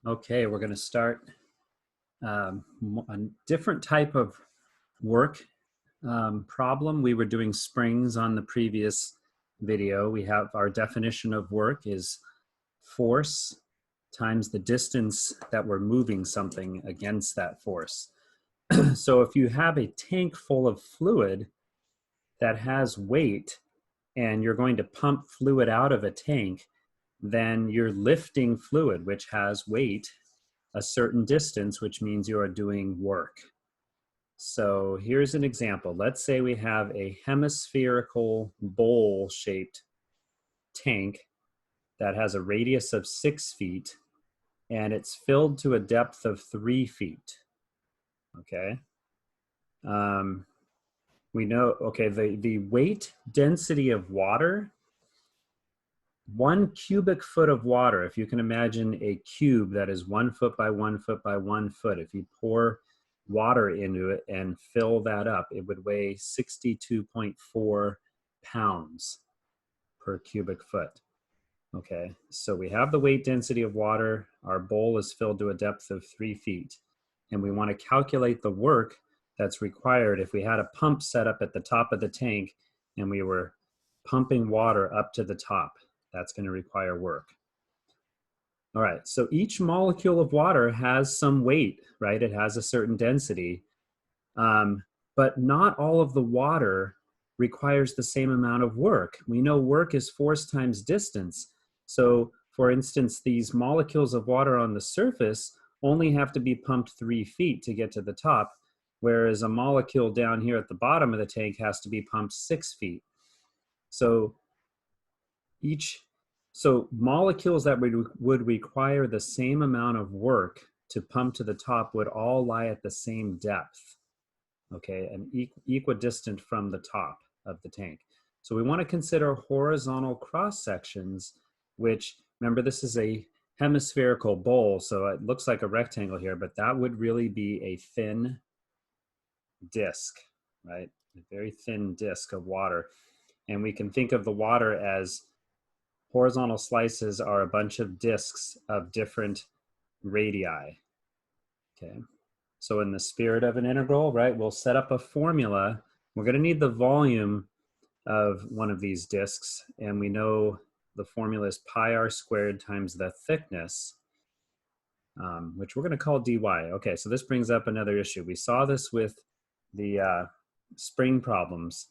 Okay, we're going to start a different type of work problem. We were doing springs on the previous video. We have our definition of work is force times the distance that we're moving something against that force. So if you have a tank full of fluid that has weight and you're going to pump fluid out of a tank, then you're lifting fluid, which has weight, a certain distance, which means you are doing work. So here's an example. Let's say we have a hemispherical bowl-shaped tank that has a radius of 6 feet, and it's filled to a depth of 3 feet. Okay. We know, okay, the weight density of water, 1 cubic foot of water, if you can imagine a cube that is 1 foot by 1 foot by 1 foot, if you pour water into it and fill that up, it would weigh 62.4 pounds per cubic foot. Okay, so we have the weight density of water. Our bowl is filled to a depth of 3 feet. And we want to calculate the work that's required if we had a pump set up at the top of the tank and we were pumping water up to the top. That's going to require work. All right, so each molecule of water has some weight, right? It has a certain density, but not all of the water requires the same amount of work. We know work is force times distance. So for instance, these molecules of water on the surface only have to be pumped 3 feet to get to the top, whereas a molecule down here at the bottom of the tank has to be pumped 6 feet. So molecules that would require the same amount of work to pump to the top would all lie at the same depth, okay, and equidistant from the top of the tank. So we want to consider horizontal cross sections, which, remember, this is a hemispherical bowl, so it looks like a rectangle here, but that would really be a thin disc, right? A very thin disc of water. And we can think of the water as horizontal slices are a bunch of discs of different radii. Okay, so in the spirit of an integral, right, we'll set up a formula. We're going to need the volume of one of these discs, and we know the formula is pi r squared times the thickness, which we're going to call dy. Okay, so this brings up another issue. We saw this with the spring problems.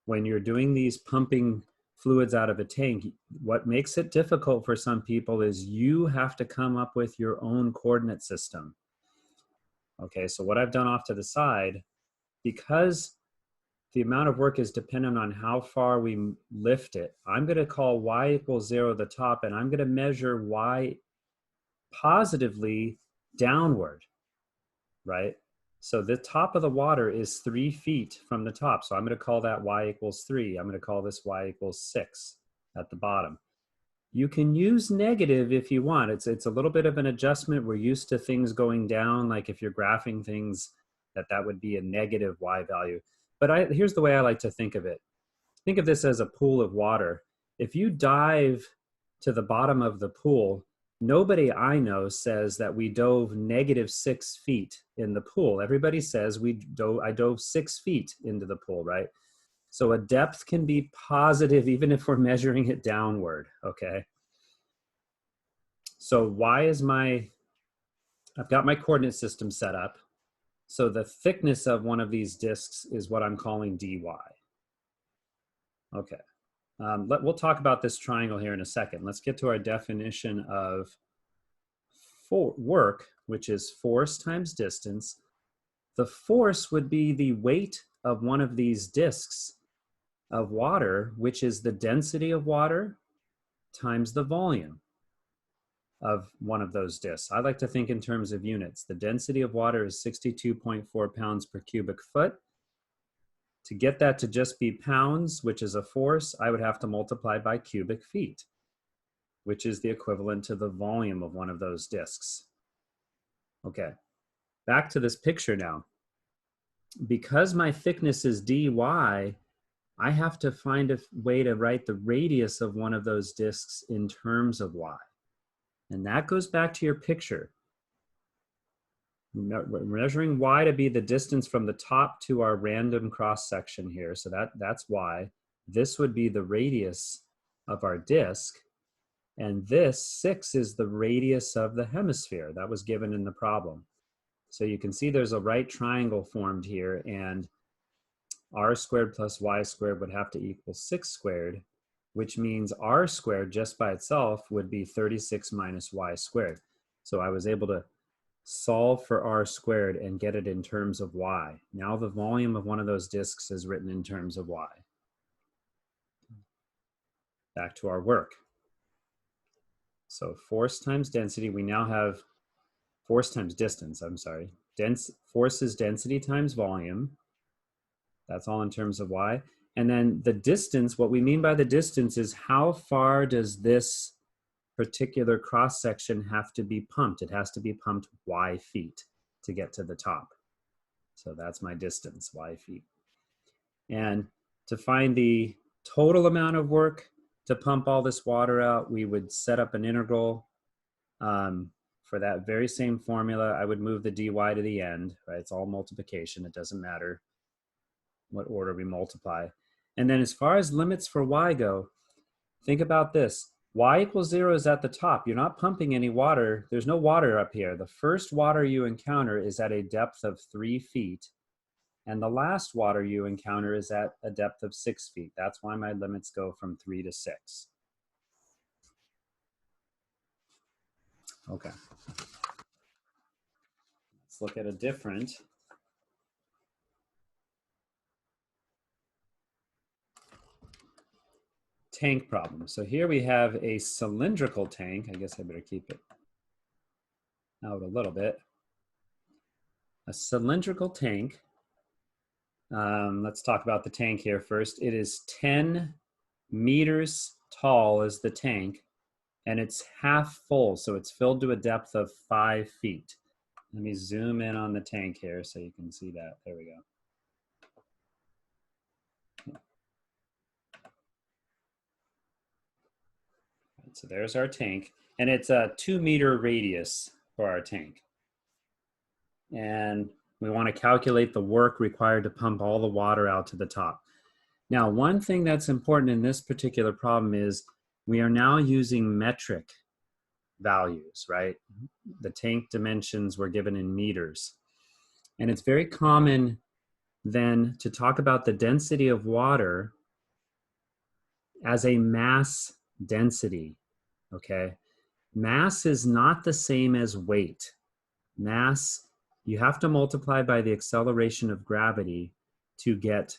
When you're doing these pumping fluids out of a tank, what makes it difficult for some people is you have to come up with your own coordinate system. Okay, so what I've done off to the side, because the amount of work is dependent on how far we lift it, I'm going to call y equals 0 the top, and I'm going to measure y positively downward, right? So the top of the water is 3 feet from the top. So I'm going to call that y equals 3. I'm going to call this y equals 6 at the bottom. You can use negative if you want. It's a little bit of an adjustment. We're used to things going down, like if you're graphing things, that would be a negative y value. But here's the way I like to think of it. Think of this as a pool of water. If you dive to the bottom of the pool, nobody I know says that we dove -6 feet in the pool. Everybody says I dove 6 feet into the pool, right? So a depth can be positive even if we're measuring it downward, okay? So I've got my coordinate system set up. So the thickness of one of these discs is what I'm calling dy. Okay. We'll talk about this triangle here in a second. Let's get to our definition of work, which is force times distance. The force would be the weight of one of these discs of water, which is the density of water times the volume of one of those discs. I like to think in terms of units. The density of water is 62.4 pounds per cubic foot. To get that to just be pounds, which is a force, I would have to multiply by cubic feet, which is the equivalent to the volume of one of those discs. Okay, back to this picture now. Because my thickness is dy, I have to find a way to write the radius of one of those discs in terms of y. And that goes back to your picture. Measuring y to be the distance from the top to our random cross section here. So that's y. This would be the radius of our disk. And this 6 is the radius of the hemisphere that was given in the problem. So you can see there's a right triangle formed here, and r squared plus y squared would have to equal 6 squared, which means r squared just by itself would be 36 minus y squared. So I was able to solve for r squared and get it in terms of y. Now the volume of one of those disks is written in terms of y. Back to our work. So force times density, we now have force times distance, I'm sorry. Force is density times volume. That's all in terms of y. And then the distance, what we mean by the distance is how far does this particular cross section have to be pumped? It has to be pumped y feet to get to the top. So that's my distance, y feet. And to find the total amount of work to pump all this water out, we would set up an integral. For that very same formula, I would move the dy to the end, right? It's all multiplication. It doesn't matter what order we multiply. And then as far as limits for y go, think about this. Y equals 0 is at the top. You're not pumping any water. There's no water up here. The first water you encounter is at a depth of 3 feet. And the last water you encounter is at a depth of 6 feet. That's why my limits go from 3 to 6. Okay. Let's look at a different tank problem. So here we have a cylindrical tank. I guess I better keep it out a little bit. A cylindrical tank. Let's talk about the tank here first. It is 10 meters tall is the tank, and it's half full, so it's filled to a depth of 5 feet. Let me zoom in on the tank here so you can see that. There we go. So there's our tank, and it's a 2-meter radius for our tank. And we want to calculate the work required to pump all the water out to the top. Now, one thing that's important in this particular problem is we are now using metric values, right? The tank dimensions were given in meters. And it's very common then to talk about the density of water as a mass density, okay? Mass is not the same as weight. Mass, you have to multiply by the acceleration of gravity to get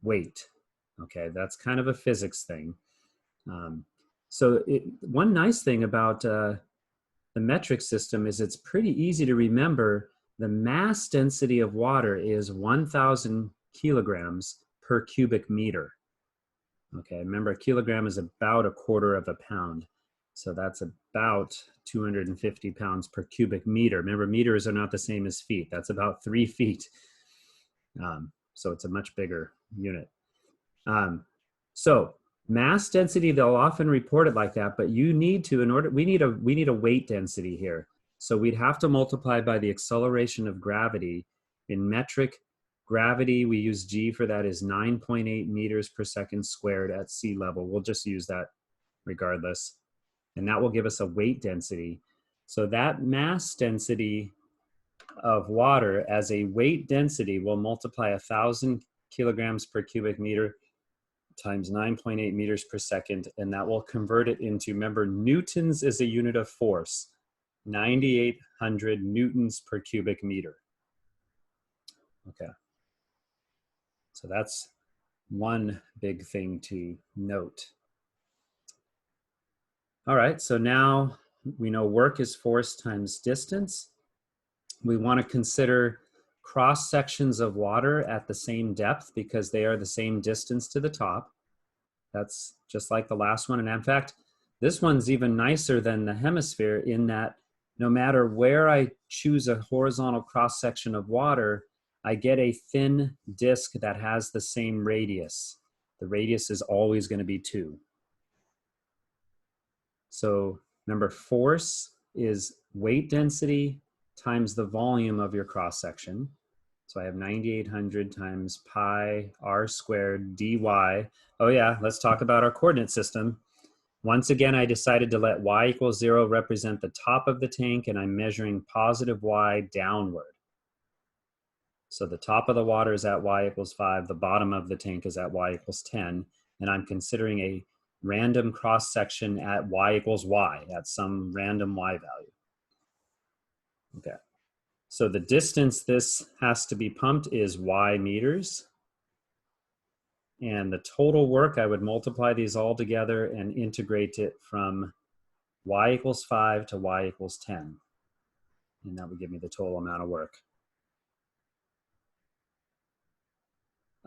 weight, okay? That's kind of a physics thing. One nice thing about the metric system is it's pretty easy to remember. The mass density of water is 1,000 kilograms per cubic meter. Okay, remember a kilogram is about a quarter of a pound. So that's about 250 pounds per cubic meter. Remember, meters are not the same as feet. That's about 3 feet. So it's a much bigger unit. So mass density, they'll often report it like that, but you need to, we need a weight density here. So we'd have to multiply by the acceleration of gravity. In metric gravity, we use G for that, is 9.8 meters per second squared at sea level. We'll just use that regardless. And that will give us a weight density. So that mass density of water as a weight density will multiply 1,000 kilograms per cubic meter times 9.8 meters per second, and that will convert it into, remember, newtons is a unit of force, 9,800 newtons per cubic meter. Okay. So that's one big thing to note. All right, so now we know work is force times distance. We want to consider cross sections of water at the same depth because they are the same distance to the top. That's just like the last one. And in fact, this one's even nicer than the hemisphere in that no matter where I choose a horizontal cross section of water, I get a thin disk that has the same radius. The radius is always going to be 2. So Remember, force is weight density times the volume of your cross section. So I have 9,800 times pi r squared dy. Oh yeah, let's talk about our coordinate system. Once again, I decided to let y equals 0 represent the top of the tank, and I'm measuring positive y downward. So the top of the water is at y equals 5, the bottom of the tank is at y equals 10, and I'm considering a random cross section at y equals y, at some random y value. Okay, so the distance this has to be pumped is y meters. And the total work, I would multiply these all together and integrate it from y equals 5 to y equals 10. And that would give me the total amount of work.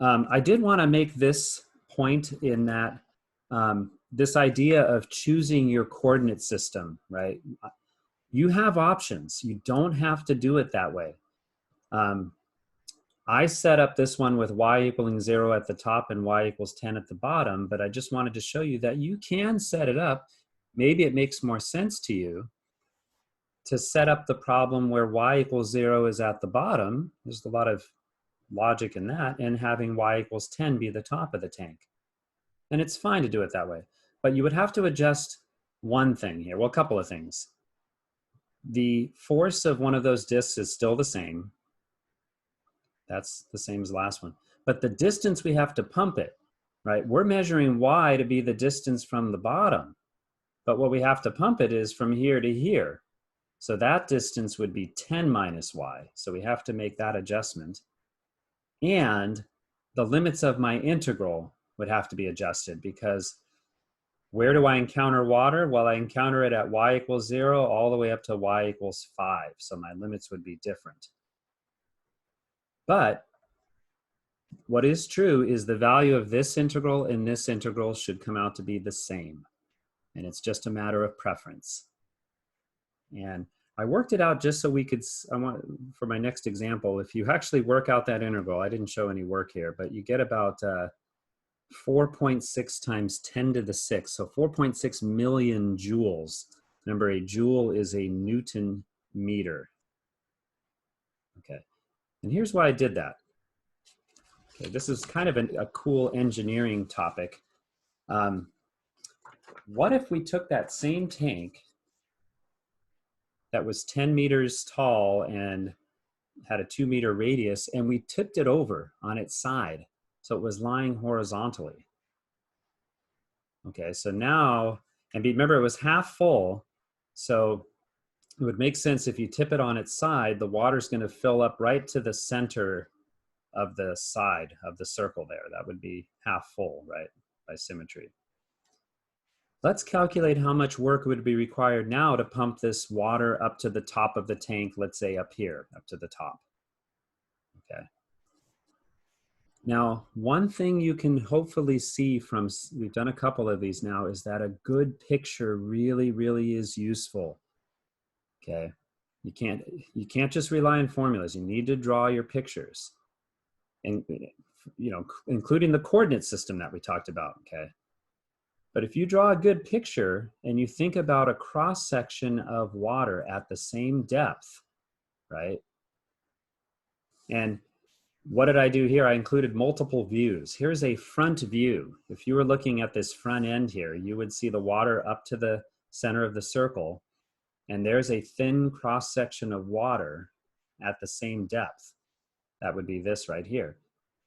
I did want to make this point in that this idea of choosing your coordinate system, right? You have options. You don't have to do it that way. I set up this one with y equaling 0 at the top and y equals 10 at the bottom, but I just wanted to show you that you can set it up. Maybe it makes more sense to you to set up the problem where y equals 0 is at the bottom. There's a lot of logic in that, and having y equals 10 be the top of the tank. And it's fine to do it that way. But you would have to adjust one thing here. Well, a couple of things. The force of one of those discs is still the same. That's the same as the last one. But the distance we have to pump it, right? We're measuring y to be the distance from the bottom. But what we have to pump it is from here to here. So that distance would be 10 minus y. So we have to make that adjustment. And the limits of my integral would have to be adjusted, because where do I encounter water? Well, I encounter it at y equals 0 all the way up to y equals 5. So my limits would be different. But what is true is the value of this integral and this integral should come out to be the same. And it's just a matter of preference. And I worked it out just so we could, for my next example, if you actually work out that integral, I didn't show any work here, but you get about 4.6 times 10 to the 6, so 4.6 million joules. Remember, a joule is a Newton meter. Okay, and here's why I did that. Okay, this is kind of a cool engineering topic. What if we took that same tank that was 10 meters tall and had a 2-meter radius, and we tipped it over on its side, so it was lying horizontally? Okay, so now, and remember, it was half full, so it would make sense if you tip it on its side, the water's going to fill up right to the center of the side of the circle there. That would be half full, right, by symmetry. Let's calculate how much work would be required now to pump this water up to the top of the tank, let's say up here, up to the top. Okay. Now, one thing you can hopefully see from, we've done a couple of these now, is that a good picture really, really is useful. Okay. You can't just rely on formulas. You need to draw your pictures, and, you know, including the coordinate system that we talked about. Okay. But if you draw a good picture and you think about a cross section of water at the same depth, right? And what did I do here? I included multiple views. Here's a front view. If you were looking at this front end here, you would see the water up to the center of the circle, and there's a thin cross section of water at the same depth. That would be this right here.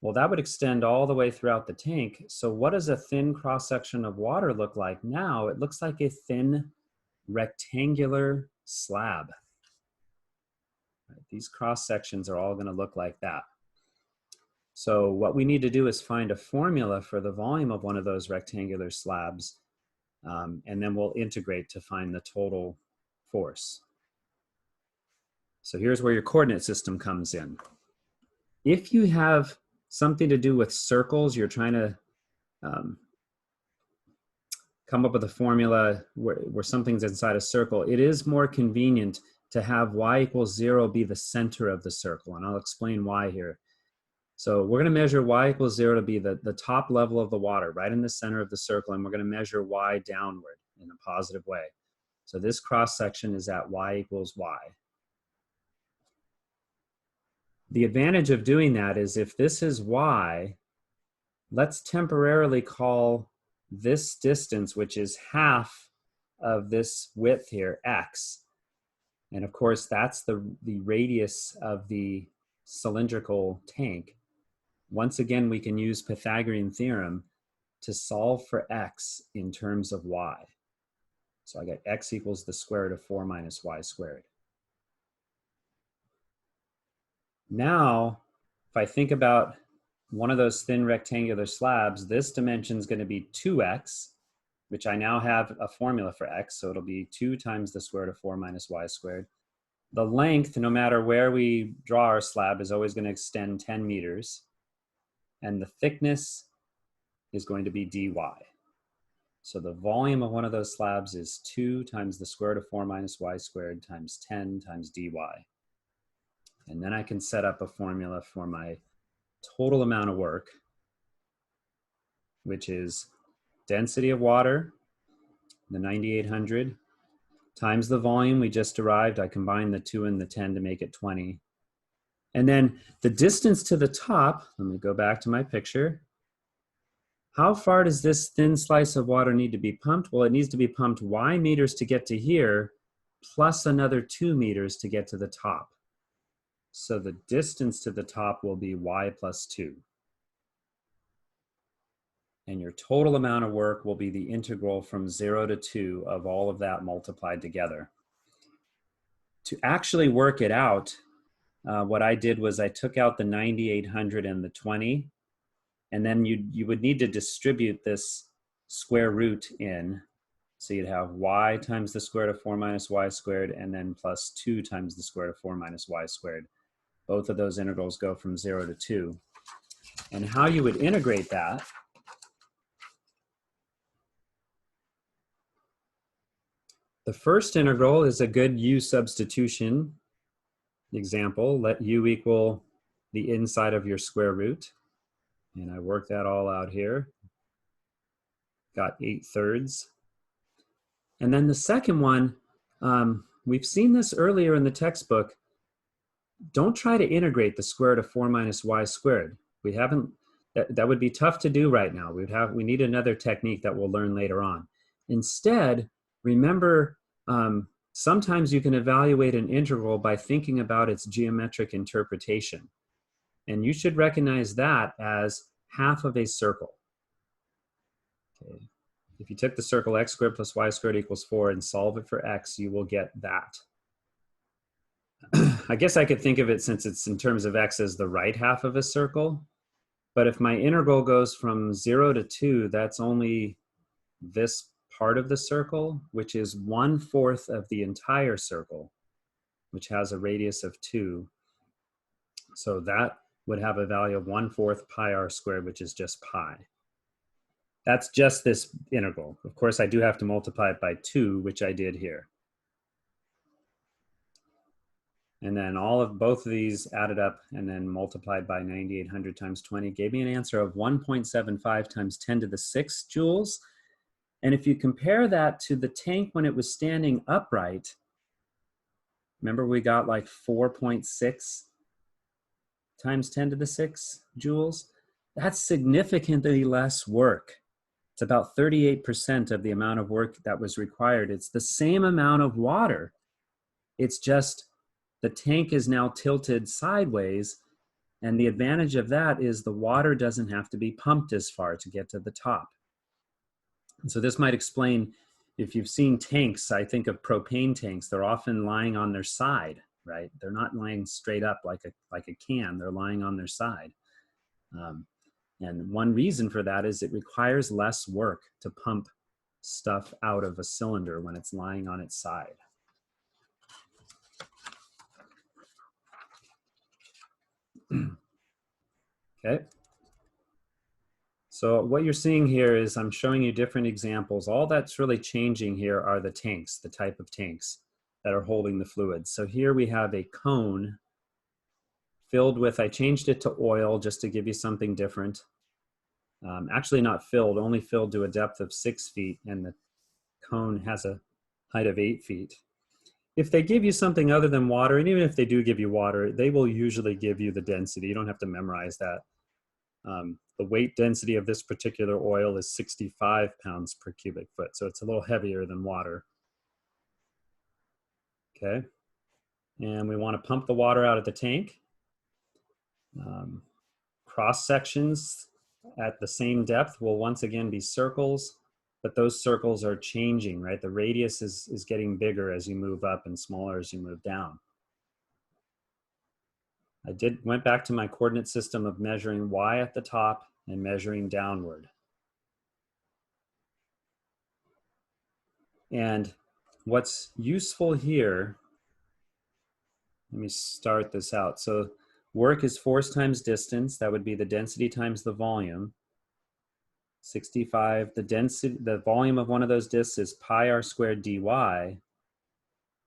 Well, that would extend all the way throughout the tank. So what does a thin cross section of water look like now? It looks like a thin rectangular slab. Right? These cross sections are all going to look like that. So what we need to do is find a formula for the volume of one of those rectangular slabs, and then we'll integrate to find the total force. So here's where your coordinate system comes in. If you have something to do with circles, you're trying to come up with a formula where something's inside a circle, it is more convenient to have y equals 0 be the center of the circle, and I'll explain why here. So we're going to measure y equals 0 to be the top level of the water, right in the center of the circle, and we're going to measure y downward in a positive way. So this cross section is at y equals y. The advantage of doing that is if this is y, let's temporarily call this distance, which is half of this width here, x. And of course, that's the radius of the cylindrical tank. Once again, we can use Pythagorean theorem to solve for x in terms of y. So I got x equals the square root of 4 minus y squared. Now, if I think about one of those thin rectangular slabs, this dimension is going to be 2x, which I now have a formula for x, so it'll be 2 times the square root of 4 minus y squared. The length, no matter where we draw our slab, is always going to extend 10 meters. And the thickness is going to be dy. So the volume of one of those slabs is 2 times the square root of 4 minus y squared times 10 times dy. And then I can set up a formula for my total amount of work, which is density of water, the 9,800, times the volume we just derived. I combined the 2 and the 10 to make it 20. And then the distance to the top, let me go back to my picture. How far does this thin slice of water need to be pumped? Well, it needs to be pumped y meters to get to here, plus another 2 meters to get to the top. So the distance to the top will be y plus 2. And your total amount of work will be the integral from 0 to 2 of all of that multiplied together. To actually work it out, what I did was I took out the 9,800 and the 20, and then you would need to distribute this square root in. So you'd have y times the square root of 4 minus y squared, and then plus 2 times the square root of 4 minus y squared. Both of those integrals go from 0 to 2. And how you would integrate that the first integral is a good u substitution example. Let u equal the inside of your square root. And I worked that all out here. Got 8/3. And then the second one, we've seen this earlier in the textbook. Don't try to integrate the square root of 4 minus y squared. We haven't, that would be tough to do right now. We need another technique that we'll learn later on. Instead, remember, sometimes you can evaluate an integral by thinking about its geometric interpretation. And you should recognize that as half of a circle. Okay. If you took the circle x squared plus y squared equals 4 and solve it for x, you will get that. I guess I could think of it, since it's in terms of x, as the right half of a circle. But if my integral goes from 0 to 2, that's only this part of the circle, which is 1/4 of the entire circle, which has a radius of 2. So that would have a value of 1/4 pi r squared, which is just pi. That's just this integral. Of course, I do have to multiply it by 2, which I did here. And then both of these added up and then multiplied by 9,800 times 20 gave me an answer of 1.75 times 10 to the 6 joules. And if you compare that to the tank when it was standing upright, remember we got like 4.6 times 10 to the 6 joules? That's significantly less work. It's about 38% of the amount of work that was required. It's the same amount of water. It's just the tank is now tilted sideways, and the advantage of that is the water doesn't have to be pumped as far to get to the top. And so this might explain, if you've seen tanks, I think of propane tanks, they're often lying on their side, right? They're not lying straight up like a can, they're lying on their side. And one reason for that is it requires less work to pump stuff out of a cylinder when it's lying on its side. Okay. So what you're seeing here is I'm showing you different examples. All that's really changing here are the tanks, the type of tanks that are holding the fluids. So here we have a cone filled with, I changed it to oil just to give you something different. Actually not filled, only filled to a depth of 6 feet, and the cone has a height of 8 feet. If they give you something other than water, and even if they do give you water, they will usually give you the density. You don't have to memorize that. The weight density of this particular oil is 65 pounds per cubic foot, so it's a little heavier than water. Okay, and we want to pump the water out of the tank. Cross sections at the same depth will once again be circles, but those circles are changing, right? The radius is getting bigger as you move up and smaller as you move down. I went back to my coordinate system of measuring y at the top and measuring downward. And what's useful here, let me start this out. So work is force times distance. That would be the density times the volume. 65, the density, the volume of one of those discs is pi r squared dy.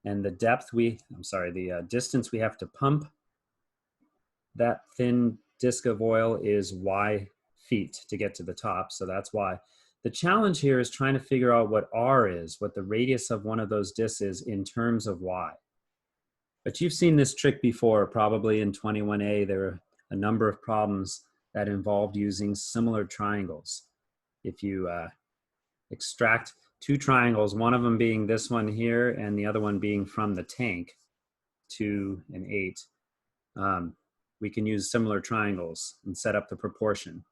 And the depth the distance we have to pump that thin disc of oil is y feet to get to the top. So that's why. The challenge here is trying to figure out what r is, what the radius of one of those discs is in terms of y. But you've seen this trick before, probably in 21A. There are a number of problems that involved using similar triangles. If you extract two triangles, one of them being this one here and the other one being from the tank, 2 and 8, we can use similar triangles and set up the proportion.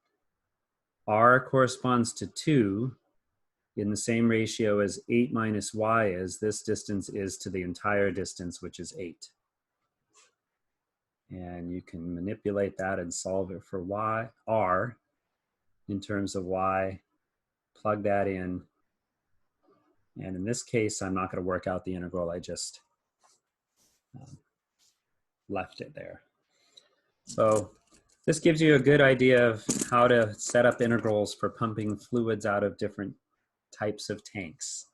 R corresponds to 2 in the same ratio as 8 minus y is. This distance is to the entire distance, which is 8. And you can manipulate that and solve it for y, r, in terms of y, plug that in. And in this case, I'm not going to work out the integral. I just left it there. So this gives you a good idea of how to set up integrals for pumping fluids out of different types of tanks.